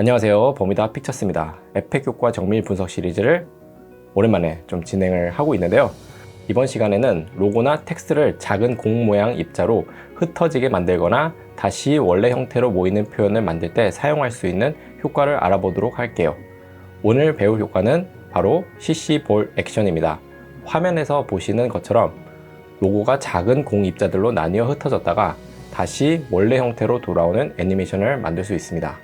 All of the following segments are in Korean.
안녕하세요, 버뮤다 픽처스입니다. 에펙 효과 정밀 분석 시리즈를 오랜만에 좀 진행을 하고 있는데요. 이번 시간에는 로고나 텍스트를 작은 공 모양 입자로 흩어지게 만들거나 다시 원래 형태로 모이는 표현을 만들 때 사용할 수 있는 효과를 알아보도록 할게요. 오늘 배울 효과는 바로 CC 볼 액션입니다. 화면에서 보시는 것처럼 로고가 작은 공 입자들로 나뉘어 흩어졌다가 다시 원래 형태로 돌아오는 애니메이션을 만들 수 있습니다.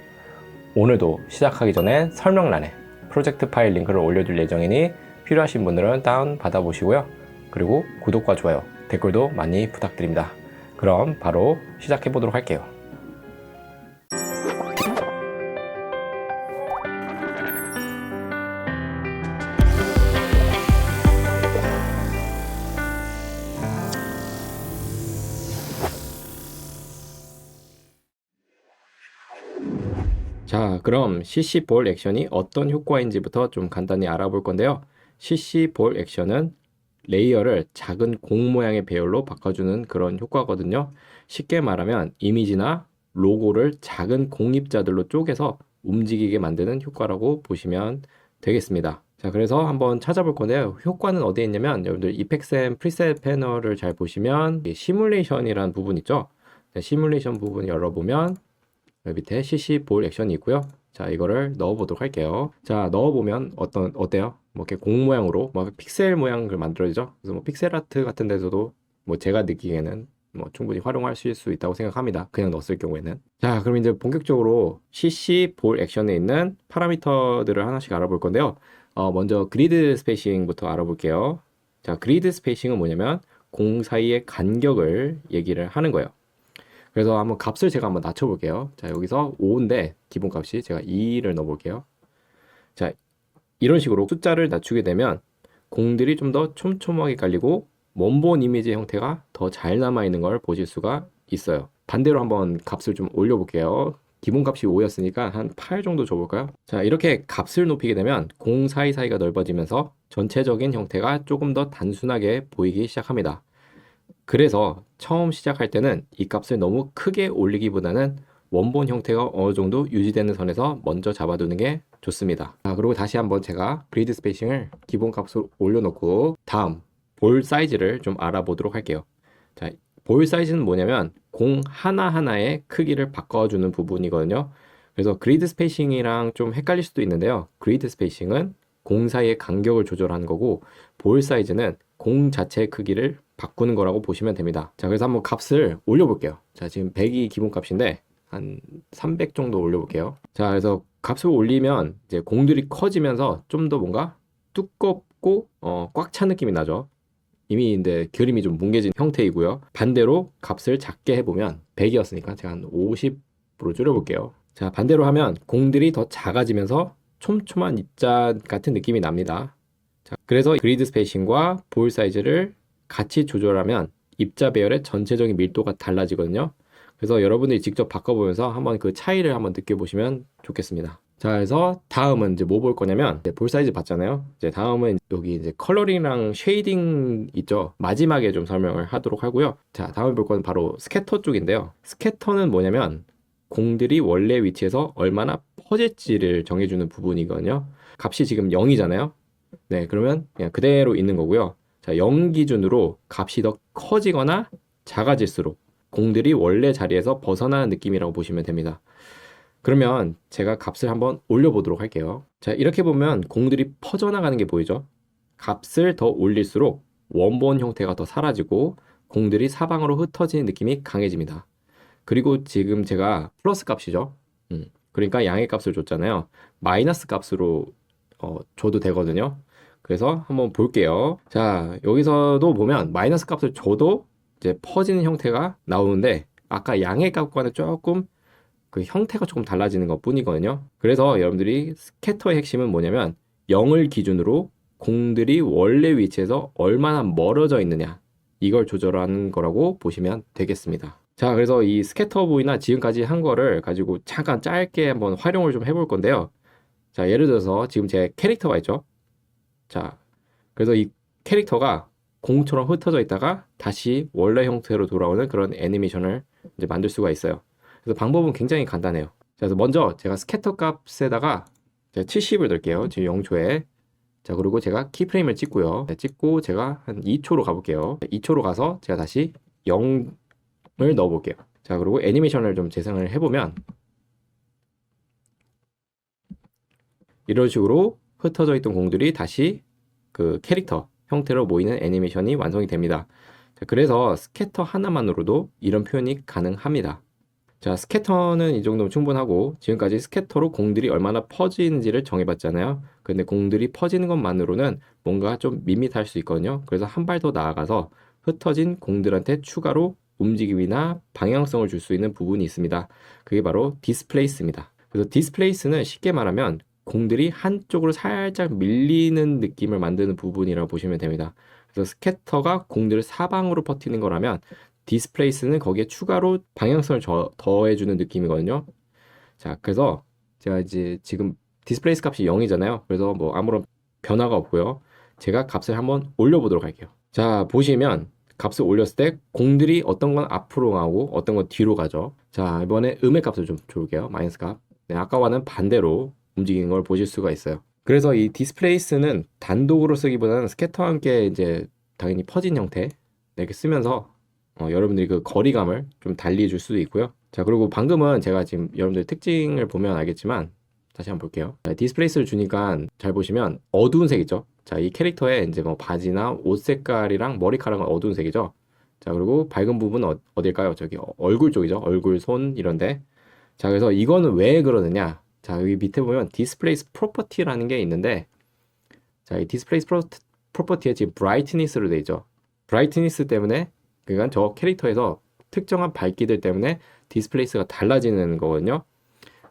오늘도 시작하기 전에 설명란에 프로젝트 파일 링크를 올려둘 예정이니 필요하신 분들은 다운 받아보시고요. 그리고 구독과 좋아요, 댓글도 많이 부탁드립니다. 그럼 바로 시작해 보도록 할게요. 자, 그럼 CC 볼 액션이 어떤 효과인지부터 좀 간단히 알아볼 건데요. CC 볼 액션은 레이어를 작은 공 모양의 배열로 바꿔주는 그런 효과거든요. 쉽게 말하면 이미지나 로고를 작은 공 입자들로 쪼개서 움직이게 만드는 효과라고 보시면 되겠습니다. 자, 그래서 한번 찾아볼 건데요. 효과는 어디에 있냐면 여러분들 이펙스 앤 프리셋 패널을 잘 보시면 시뮬레이션이라는 부분 있죠. 시뮬레이션 부분 열어보면 여기 밑에 CC 볼 액션이 있고요. 자, 이거를 넣어보도록 할게요. 자, 넣어보면 어때요? 뭐 이렇게 공 모양으로 뭐 픽셀 모양을 만들어지죠. 그래서 뭐 픽셀 아트 같은 데서도 뭐 제가 느끼기에는 뭐 충분히 활용하실 수 있다고 생각합니다. 그냥 넣었을 경우에는. 자, 그럼 이제 본격적으로 CC 볼 액션에 있는 파라미터들을 하나씩 알아볼 건데요. 먼저 그리드 스페이싱부터 알아볼게요. 자, 그리드 스페이싱은 뭐냐면 공 사이의 간격을 얘기를 하는 거예요. 그래서 한번 값을 제가 한번 낮춰볼게요. 자, 여기서 5인데 기본 값이 제가 2를 넣어볼게요. 자, 이런 식으로 숫자를 낮추게 되면 공들이 좀 더 촘촘하게 깔리고 원본 이미지 형태가 더 잘 남아있는 걸 보실 수가 있어요. 반대로 한번 값을 좀 올려볼게요. 기본 값이 5였으니까 한 8 정도 줘볼까요? 자, 이렇게 값을 높이게 되면 공 사이사이가 넓어지면서 전체적인 형태가 조금 더 단순하게 보이기 시작합니다. 그래서 처음 시작할 때는 이 값을 너무 크게 올리기보다는 원본 형태가 어느 정도 유지되는 선에서 먼저 잡아두는 게 좋습니다. 자, 그리고 다시 한번 제가 그리드 스페이싱을 기본 값으로 올려놓고 다음 볼 사이즈를 좀 알아보도록 할게요. 자, 볼 사이즈는 뭐냐면 공 하나하나의 크기를 바꿔주는 부분이거든요. 그래서 그리드 스페이싱이랑 좀 헷갈릴 수도 있는데요. 그리드 스페이싱은 공 사이의 간격을 조절하는 거고 볼 사이즈는 공 자체의 크기를 바꾸는 거라고 보시면 됩니다. 자, 그래서 한번 값을 올려볼게요. 자, 지금 100이 기본 값인데 한 300 정도 올려볼게요. 자, 그래서 값을 올리면 이제 공들이 커지면서 좀 더 뭔가 두껍고 꽉 찬 느낌이 나죠. 이미 근데 그림이 좀 뭉개진 형태이고요. 반대로 값을 작게 해보면 100이었으니까 제가 한 50으로 줄여볼게요. 자, 반대로 하면 공들이 더 작아지면서 촘촘한 입자 같은 느낌이 납니다. 자, 그래서 그리드 스페이싱과 볼 사이즈를 같이 조절하면 입자 배열의 전체적인 밀도가 달라지거든요. 그래서 여러분들이 직접 바꿔보면서 한번 그 차이를 한번 느껴보시면 좋겠습니다. 자, 그래서 다음은 이제 뭐 볼 거냐면 볼 사이즈 봤잖아요. 이제 다음은 여기 이제 컬러링이랑 쉐이딩 있죠. 마지막에 좀 설명을 하도록 하고요. 자, 다음에 볼 거는 바로 스캐터 쪽인데요. 스캐터는 뭐냐면 공들이 원래 위치에서 얼마나 퍼질지를 정해주는 부분이거든요. 값이 지금 0이잖아요. 네, 그러면 그냥 그대로 있는 거고요. 자, 0 기준으로 값이 더 커지거나 작아질수록 공들이 원래 자리에서 벗어나는 느낌이라고 보시면 됩니다. 그러면 제가 값을 한번 올려보도록 할게요. 자, 이렇게 보면 공들이 퍼져나가는 게 보이죠? 값을 더 올릴수록 원본 형태가 더 사라지고 공들이 사방으로 흩어지는 느낌이 강해집니다. 그리고 지금 제가 플러스 값이죠. 그러니까 양의 값을 줬잖아요. 마이너스 값으로 줘도 되거든요. 그래서 한번 볼게요. 자, 여기서도 보면 마이너스 값을 줘도 이제 퍼지는 형태가 나오는데 아까 양의 값과는 조금 그 형태가 조금 달라지는 것 뿐이거든요. 그래서 여러분들이 스캐터의 핵심은 뭐냐면 0을 기준으로 공들이 원래 위치에서 얼마나 멀어져 있느냐, 이걸 조절하는 거라고 보시면 되겠습니다. 자, 그래서 이 스캐터 보이나 지금까지 한 거를 가지고 잠깐 짧게 한번 활용을 좀 해볼 건데요. 자, 예를 들어서 지금 제 캐릭터가 있죠. 자, 그래서 이 캐릭터가 공처럼 흩어져 있다가 다시 원래 형태로 돌아오는 그런 애니메이션을 이제 만들 수가 있어요. 그래서 방법은 굉장히 간단해요. 그래서 먼저 제가 스캐터 값에다가 제가 70을 넣을게요. 지금 0초에. 자, 그리고 제가 키프레임을 찍고요. 네, 찍고 제가 한 2초로 가볼게요. 2초로 가서 제가 다시 0을 넣어볼게요. 자, 그리고 애니메이션을 좀 재생을 해보면 이런 식으로 흩어져 있던 공들이 다시 그 캐릭터 형태로 모이는 애니메이션이 완성이 됩니다. 자, 그래서 스캐터 하나만으로도 이런 표현이 가능합니다. 자, 스캐터는 이 정도면 충분하고 지금까지 스캐터로 공들이 얼마나 퍼지는지를 정해봤잖아요. 근데 공들이 퍼지는 것만으로는 뭔가 좀 밋밋할 수 있거든요. 그래서 한 발 더 나아가서 흩어진 공들한테 추가로 움직임이나 방향성을 줄 수 있는 부분이 있습니다. 그게 바로 디스플레이스입니다. 그래서 디스플레이스는 쉽게 말하면 공들이 한쪽으로 살짝 밀리는 느낌을 만드는 부분이라고 보시면 됩니다. 그래서 스캐터가 공들을 사방으로 퍼뜨리는 거라면 디스플레이스는 거기에 추가로 방향성을 더해주는 느낌이거든요. 자, 그래서 제가 이제 지금 디스플레이스 값이 0이잖아요. 그래서 뭐 아무런 변화가 없고요. 제가 값을 한번 올려보도록 할게요. 자, 보시면 값을 올렸을 때 공들이 어떤 건 앞으로 가고 어떤 건 뒤로 가죠. 자, 이번에 음의 값을 좀 줘볼게요. 마이너스 값. 네, 아까와는 반대로 움직이는 걸 보실 수가 있어요. 그래서 이 디스플레이스는 단독으로 쓰기보다는 스캐터와 함께 이제 당연히 퍼진 형태 이렇게 쓰면서 여러분들이 그 거리감을 좀 달리 줄 수도 있고요. 자, 그리고 방금은 제가 지금 여러분들 특징을 보면 알겠지만 다시 한번 볼게요. 자, 디스플레이스를 주니까 잘 보시면 어두운 색 있죠. 자, 이 캐릭터에 이제 뭐 바지나 옷 색깔이랑 머리카락은 어두운 색이죠. 자, 그리고 밝은 부분은 어딜까요? 저기 얼굴 쪽이죠. 얼굴, 손 이런데. 자, 그래서 이거는 왜 그러느냐? 자, 여기 밑에 보면 디스플레이스 프로퍼티라는 게 있는데, 자, 이 디스플레이스 프로퍼티에 지금 브라이트니스로 되어 있죠. 브라이트니스 때문에 그러니까 저 캐릭터에서 특정한 밝기들 때문에 디스플레이스가 달라지는 거거든요.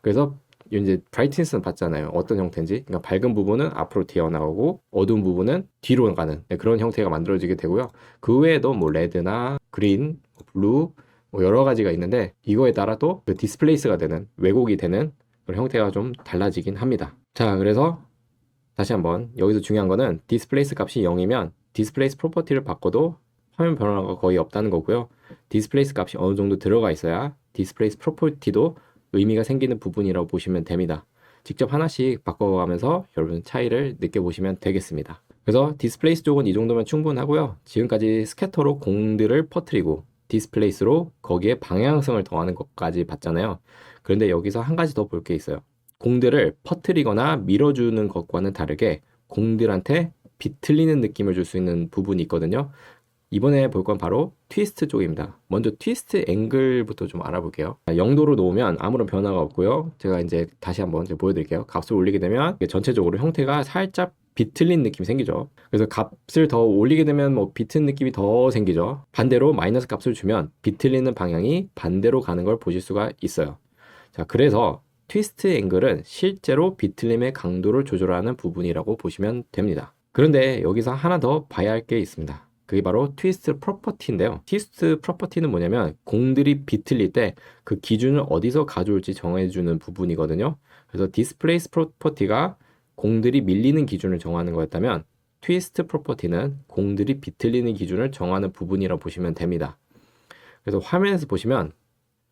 그래서 이제 브라이트니스는 봤잖아요. 어떤 형태인지. 그러니까 밝은 부분은 앞으로 튀어나오고 어두운 부분은 뒤로 가는 그런 형태가 만들어지게 되고요. 그 외에도 뭐 레드나 그린, 블루 뭐 여러 가지가 있는데 이거에 따라 또 그 디스플레이스가 되는 왜곡이 되는 그런 형태가 좀 달라지긴 합니다. 자, 그래서 다시 한번 여기서 중요한 거는 디스플레이스 값이 0이면 디스플레이스 프로퍼티를 바꿔도 화면 변화가 거의 없다는 거고요. 디스플레이스 값이 어느 정도 들어가 있어야 디스플레이스 프로퍼티도 의미가 생기는 부분이라고 보시면 됩니다. 직접 하나씩 바꿔가면서 여러분 차이를 느껴보시면 되겠습니다. 그래서 디스플레이스 쪽은 이 정도면 충분하고요. 지금까지 스캐터로 공들을 퍼뜨리고 디스플레이스로 거기에 방향성을 더하는 것까지 봤잖아요. 그런데 여기서 한 가지 더 볼 게 있어요. 공들을 퍼뜨리거나 밀어주는 것과는 다르게 공들한테 비틀리는 느낌을 줄 수 있는 부분이 있거든요. 이번에 볼 건 바로 트위스트 쪽입니다. 먼저 트위스트 앵글부터 좀 알아볼게요. 0도로 놓으면 아무런 변화가 없고요. 제가 이제 다시 한번 보여드릴게요. 값을 올리게 되면 전체적으로 형태가 살짝 비틀린 느낌이 생기죠. 그래서 값을 더 올리게 되면 뭐 비튼 느낌이 더 생기죠. 반대로 마이너스 값을 주면 비틀리는 방향이 반대로 가는 걸 보실 수가 있어요. 자, 그래서 트위스트 앵글은 실제로 비틀림의 강도를 조절하는 부분이라고 보시면 됩니다. 그런데 여기서 하나 더 봐야 할 게 있습니다. 그게 바로 트위스트 프로퍼티인데요. 트위스트 프로퍼티는 뭐냐면 공들이 비틀릴 때 그 기준을 어디서 가져올지 정해주는 부분이거든요. 그래서 디스플레이스 프로퍼티가 공들이 밀리는 기준을 정하는 거였다면 트위스트 프로퍼티는 공들이 비틀리는 기준을 정하는 부분이라고 보시면 됩니다. 그래서 화면에서 보시면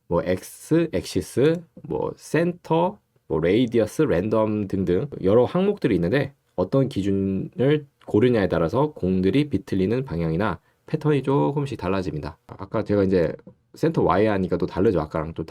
뭐 x, 엑시스, 뭐 센터, 뭐 레이디어스, 랜덤 등등 여러 항목들이 있는데 어떤 기준을 고르냐에 따라서 공들이 비틀리는 방향이나 패턴이 조금씩 달라집니다. 아까 제가 이제 센터 Y 하니까 또 다르죠. 아까랑 또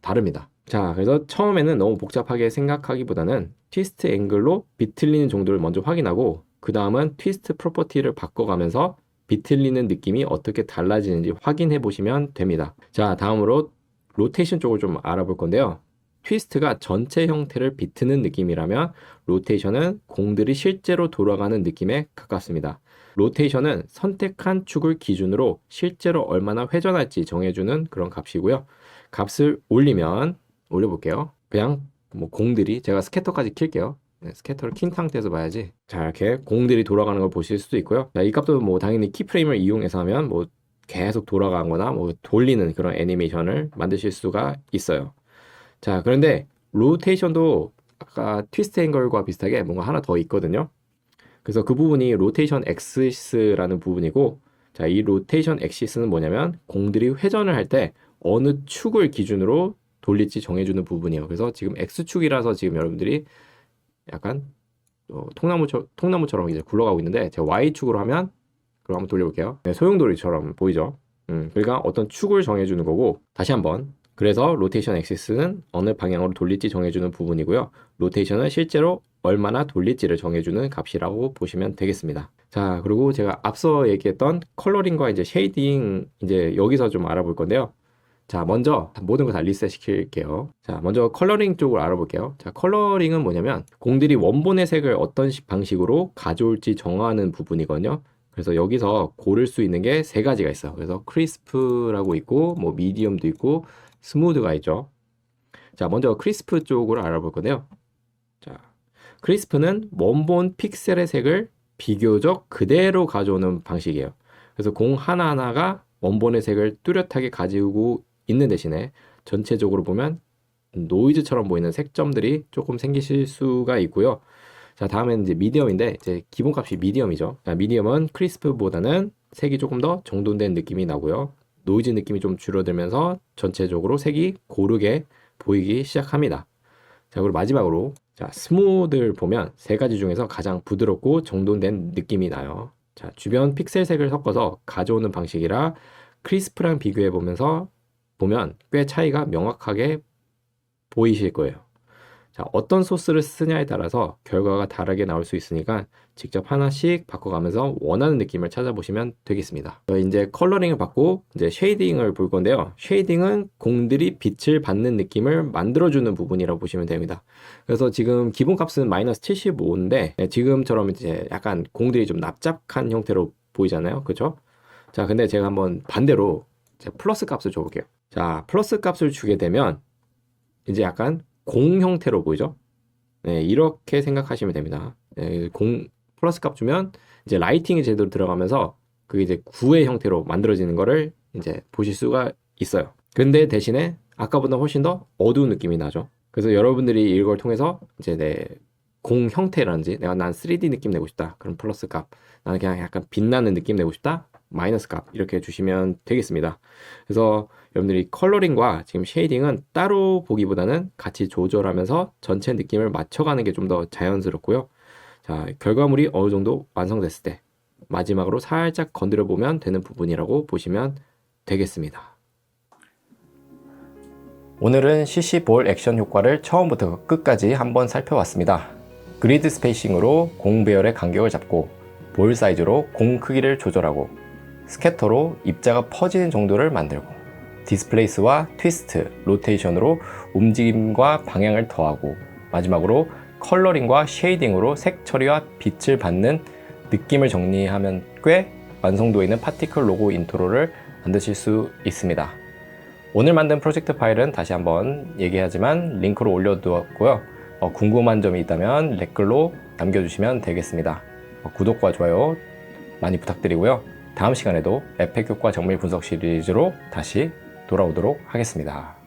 다릅니다. 자, 그래서 처음에는 너무 복잡하게 생각하기보다는 트위스트 앵글로 비틀리는 정도를 먼저 확인하고 그 다음은 트위스트 프로퍼티를 바꿔가면서 비틀리는 느낌이 어떻게 달라지는지 확인해 보시면 됩니다. 자, 다음으로 로테이션 쪽을 좀 알아볼 건데요. 트위스트가 전체 형태를 비트는 느낌이라면 로테이션은 공들이 실제로 돌아가는 느낌에 가깝습니다. 로테이션은 선택한 축을 기준으로 실제로 얼마나 회전할지 정해주는 그런 값이고요. 값을 올려볼게요. 그냥 뭐 공들이 제가 스캐터까지 킬게요. 네, 스캐터를 킨 상태에서 봐야지. 자, 이렇게 공들이 돌아가는 걸 보실 수도 있고요. 자, 이 값도 뭐 당연히 키프레임을 이용해서 하면 뭐 계속 돌아가거나 뭐 돌리는 그런 애니메이션을 만드실 수가 있어요. 자, 그런데 로테이션도 아까 트위스트 앵글과 비슷하게 뭔가 하나 더 있거든요. 그래서 그 부분이 로테이션 엑시스라는 부분이고, 자, 이 로테이션 엑시스는 뭐냐면 공들이 회전을 할 때 어느 축을 기준으로 돌릴지 정해주는 부분이에요. 그래서 지금 X축이라서 지금 여러분들이 약간 통나무처럼 이제 굴러가고 있는데, 제가 Y축으로 하면, 그럼 한번 돌려볼게요. 네, 소용돌이처럼 보이죠? 그러니까 어떤 축을 정해주는 거고, 다시 한번. 그래서 로테이션 엑시스는 어느 방향으로 돌릴지 정해주는 부분이고요. 로테이션은 실제로 얼마나 돌릴지를 정해주는 값이라고 보시면 되겠습니다. 자, 그리고 제가 앞서 얘기했던 컬러링과 이제 쉐이딩, 이제 여기서 좀 알아볼 건데요. 자, 먼저 모든 거 다 리셋 시킬게요. 자, 먼저 컬러링 쪽을 알아볼게요. 자, 컬러링은 뭐냐면 공들이 원본의 색을 어떤 방식으로 가져올지 정하는 부분이거든요. 그래서 여기서 고를 수 있는 게 세 가지가 있어요. 그래서 크리스프라고 있고, 뭐 미디엄도 있고, 스무드가 있죠. 자, 먼저 크리스프 쪽으로 알아볼 건데요. 자, 크리스프는 원본 픽셀의 색을 비교적 그대로 가져오는 방식이에요. 그래서 공 하나하나가 원본의 색을 뚜렷하게 가지고 있는 대신에 전체적으로 보면 노이즈처럼 보이는 색점들이 조금 생기실 수가 있고요. 자, 다음에는 이제 미디엄인데, 이제 기본값이 미디엄이죠. 자, 미디엄은 크리스프보다는 색이 조금 더 정돈된 느낌이 나고요. 노이즈 느낌이 좀 줄어들면서 전체적으로 색이 고르게 보이기 시작합니다. 자, 그리고 마지막으로, 자, 스무드를 보면 세 가지 중에서 가장 부드럽고 정돈된 느낌이 나요. 자, 주변 픽셀색을 섞어서 가져오는 방식이라 크리스프랑 비교해 보면 꽤 차이가 명확하게 보이실 거예요. 자, 어떤 소스를 쓰냐에 따라서 결과가 다르게 나올 수 있으니까 직접 하나씩 바꿔가면서 원하는 느낌을 찾아보시면 되겠습니다. 이제 컬러링을 받고 이제 쉐이딩을 볼 건데요. 쉐이딩은 공들이 빛을 받는 느낌을 만들어주는 부분이라고 보시면 됩니다. 그래서 지금 기본값은 마이너스 75인데 지금처럼 이제 약간 공들이 좀 납작한 형태로 보이잖아요. 그렇죠? 자, 근데 제가 한번 반대로 플러스 값을 줘볼게요. 자, 플러스 값을 주게 되면 이제 약간 공 형태로 보이죠? 네, 이렇게 생각하시면 됩니다. 네, 플러스 값 주면 이제 라이팅이 제대로 들어가면서 그게 이제 구의 형태로 만들어지는 거를 이제 보실 수가 있어요. 근데 대신에 아까보다 훨씬 더 어두운 느낌이 나죠. 그래서 여러분들이 이걸 통해서 이제 내 공 형태라든지 난 3D 느낌 내고 싶다. 그럼 플러스 값. 나는 그냥 약간 빛나는 느낌 내고 싶다. 마이너스 값. 이렇게 주시면 되겠습니다. 그래서 여러분들이 컬러링과 지금 쉐이딩은 따로 보기보다는 같이 조절하면서 전체 느낌을 맞춰가는 게 좀 더 자연스럽고요. 자, 결과물이 어느 정도 완성됐을 때 마지막으로 살짝 건드려 보면 되는 부분이라고 보시면 되겠습니다. 오늘은 CC 볼 액션 효과를 처음부터 끝까지 한번 살펴봤습니다. 그리드 스페이싱으로 공 배열의 간격을 잡고 볼 사이즈로 공 크기를 조절하고 스캐터로 입자가 퍼지는 정도를 만들고 디스플레이스와 트위스트, 로테이션으로 움직임과 방향을 더하고 마지막으로 컬러링과 쉐이딩으로 색 처리와 빛을 받는 느낌을 정리하면 꽤 완성도 있는 파티클 로고 인트로를 만드실 수 있습니다. 오늘 만든 프로젝트 파일은 다시 한번 얘기하지만 링크로 올려두었고요. 궁금한 점이 있다면 댓글로 남겨주시면 되겠습니다. 구독과 좋아요 많이 부탁드리고요. 다음 시간에도 에펙 효과 정밀 분석 시리즈로 다시 돌아오도록 하겠습니다.